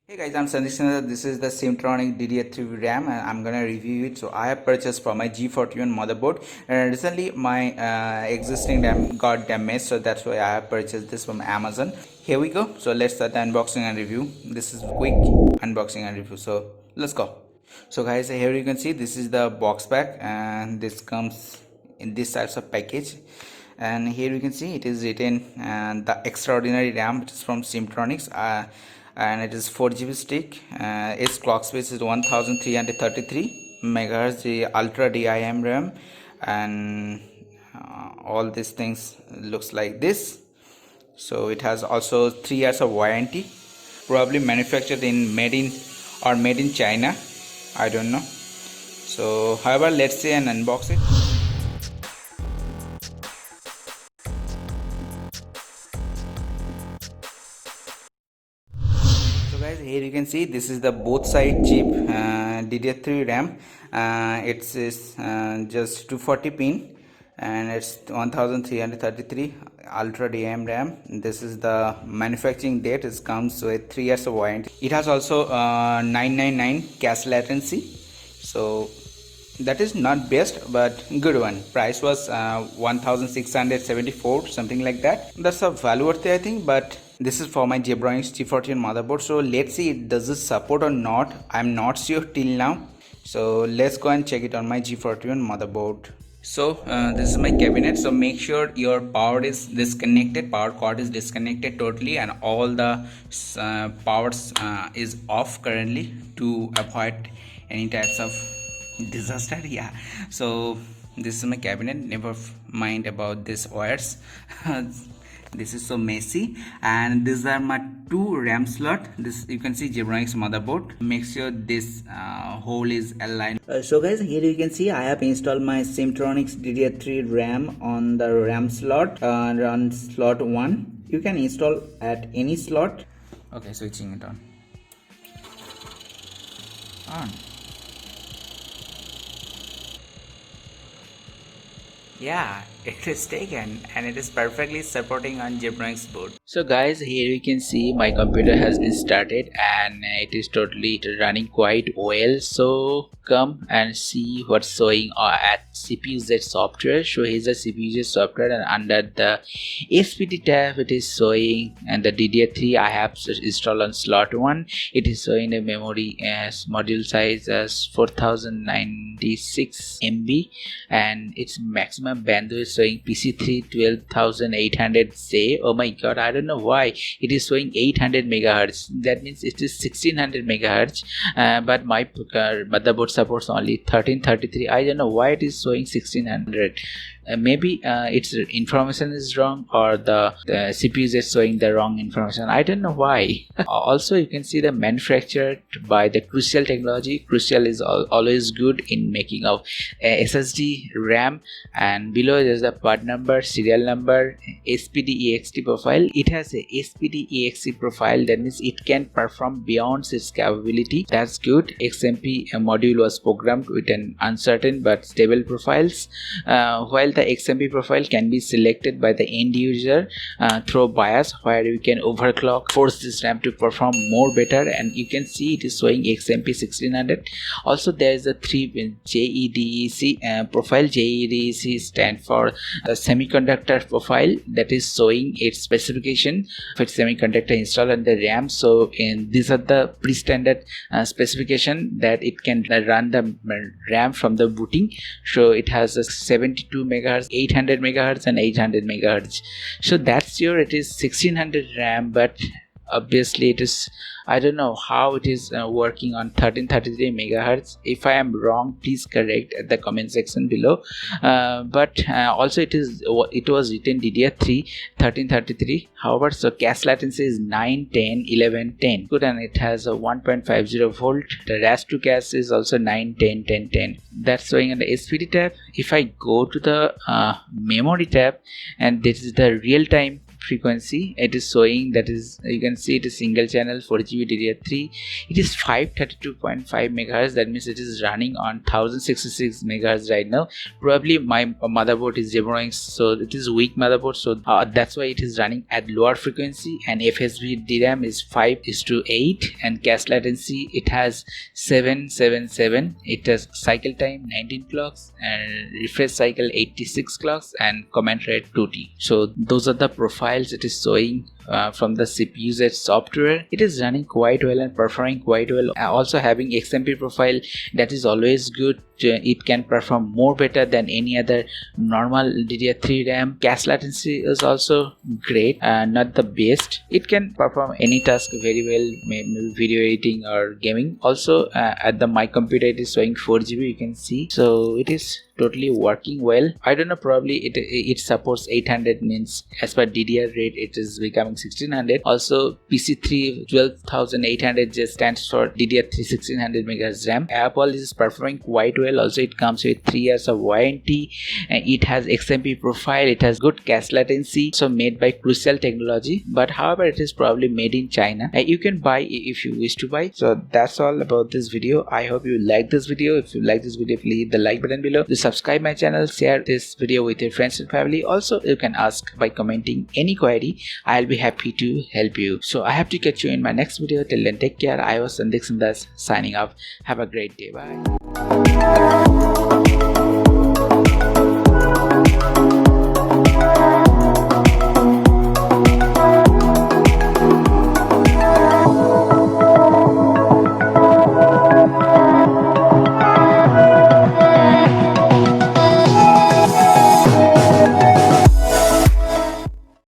Hey guys, I'm sandhikshandas. This is the Simmtronics DDR3 RAM and I'm gonna review it. So I have purchased for my G41 motherboard and recently my existing RAM got damaged, so that's why I have purchased this from Amazon. Here we go. So let's start the unboxing and review. This is quick unboxing and review. So let's go. So guys, here you can see this is the box pack and this comes in this types of package. And here you can see it is written the extraordinary RAM, which is from Simmtronics. And it is 4GB stick. Its clock speed is 1333 MHz, the ultra DIMM RAM, and all these things looks like this. So it has also 3 years of warranty, probably manufactured in made in China, I don't know. So however, let's see and unbox it. So guys, here you can see this is the both side chip DDR3 RAM. It's just 240 pin and it's 1333 ultra DIMM RAM. This is the manufacturing date. It comes with 3 years of warranty. It has also 999 cache latency, so that is not best but good one. Price was 1674, something like that. That's a value worthy, I think. But this is for my Gimbal G41 motherboard, so let's see does it support or not. I'm not sure till now, so let's go and check it on my G41 motherboard. So this is my cabinet. So make sure your power is disconnected, power cord is disconnected totally, and all the powers is off currently to avoid any types of disaster. Yeah, so this is my cabinet. Never mind about these wires. This is so messy, and these are my 2 RAM slot. This you can see Simmtronics motherboard. Make sure this hole is aligned. So guys, here you can see I have installed my Simmtronics DDR3 RAM on the RAM slot, on slot 1. You can install at any slot. Okay, switching it on. Yeah, it is taken and it is perfectly supporting on Simmtronics board. So guys, here you can see my computer has been started and it is totally running quite well. So come and see what's showing at CPU-Z software. So here's the CPU-Z software, and under the SPD tab it is showing, and the DDR3 I have installed on slot 1. It is showing a memory as module size as 4096 MB, and its maximum bandwidth showing PC3 12800J. Oh my god, I don't know why it is showing 800 megahertz. That means it is 1600 megahertz, but my motherboard supports only 1333. I don't know why it is showing 1600. Maybe its information is wrong, or the CPU is showing the wrong information. I don't know why. Also, you can see the manufactured by the Crucial technology. Crucial is always good in making of SSD RAM, and below there's the part number, serial number, SPD-EXT profile. It has a SPD-EXT profile, that means it can perform beyond its capability. That's good. XMP module was programmed with an uncertain but stable profiles, while the XMP profile can be selected by the end user through BIOS, where you can overclock, force this RAM to perform more better, and you can see it is showing XMP 1600. Also, there is a 3 JEDEC profile. JEDEC stand for the semiconductor profile, that is showing its specification of its semiconductor installed on the RAM. So these are the pre-standard specification that it can run the RAM from the booting. So it has a 72 megahertz, 800 megahertz and 800 megahertz. So that's your, it is 1600 RAM, but obviously it is, I don't know how it is working on 1333 megahertz. If I am wrong, please correct at the comment section below. But also it was written DDR3 1333. However, so cache latency is 9, 10, 11, 10. Good, and it has a 1.50 volt. The RAS2 cache is also 9, 10, 10, 10. That's showing in the SPD tab. If I go to the memory tab, and this is the real-time frequency it is showing, that is, you can see it is single channel 4GB DDR3. It is 532.5 MHz. That means it is running on 1066 MHz right now. Probably my motherboard is Simmtronics, so it is weak motherboard, so that's why it is running at lower frequency. And FSB DRAM is 5:8, and cache latency it has 777. It has cycle time 19 clocks and refresh cycle 86 clocks and command rate 2T. So those are the profiles it is showing from the CPU's software. It is running quite well and performing quite well. Also having XMP profile, that is always good. It can perform more better than any other normal DDR3 RAM. Cache latency is also great, not the best. It can perform any task very well, maybe video editing or gaming. Also at the my computer it is showing 4GB, you can see, so it is totally working well. I don't know, probably it supports 800, means as per DDR rate it is becoming 1600. Also PC3 12800 just stands for DDR3 1600 MHz RAM. Apple is performing quite well. Also it comes with 3 years of warranty, and it has XMP profile. It has good cache latency, so made by Crucial Technology, but however it is probably made in China. You can buy if you wish to buy. So that's all about this video. I hope you like this video. If you like this video, please hit the like button below. Subscribe my channel, share this video with your friends and family. Also you can ask by commenting any query. I'll be happy to help you. So I have to catch you in my next video. Till then, take care. I was Sandhikshandas signing off. Have a great day. Bye.